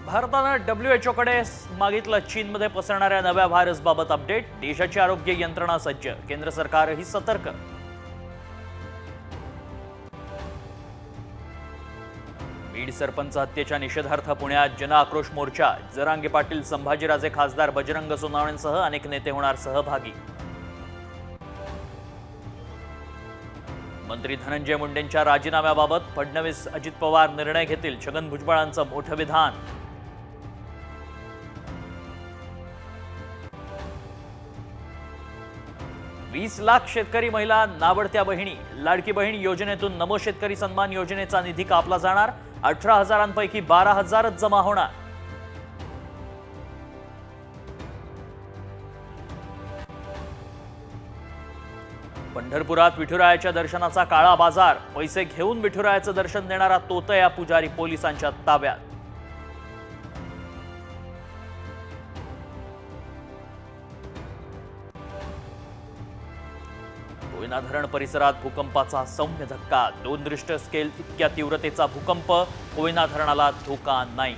भारतानं WHO कडे मागितलं चीनमध्ये पसरणाऱ्या नव्या व्हायरसबाबत अपडेट। देशाची आरोग्य यंत्रणा सज्ज, केंद्र सरकारही सतर्क। बीड सरपंच हत्येच्या निषेधार्थ पुण्यात जनआक्रोश मोर्चा। जरांगे पाटील, संभाजीराजे खासदार बजरंग सोनवणेंसह अनेक नेते होणार सहभागी। मंत्री धनंजय मुंडेंच्या राजीनाम्याबाबत फडणवीस अजित पवार निर्णय घेतील, छगन भुजबळांचं मोठं विधान। वीस लाख शेतकरी महिला नावडत्या बहिणी। लाडकी बहीण योजनेतून नमो शेतकरी सन्मान योजनेचा निधी कापला जाणार। 18,000 12,000च जमा होणार। पंढरपुरात विठुरायाच्या दर्शनाचा काळा बाजार। पैसे घेऊन विठुरायाचं दर्शन देणारा तोतया पुजारी पोलिसांच्या ताब्यात। कोयना धरण परिसरात भूकंपाचा सौम्य धक्का। 2 रिश्टर स्केल इतक्या तीव्रतेचा भूकंप। कोयना धरणाला धोका नाही।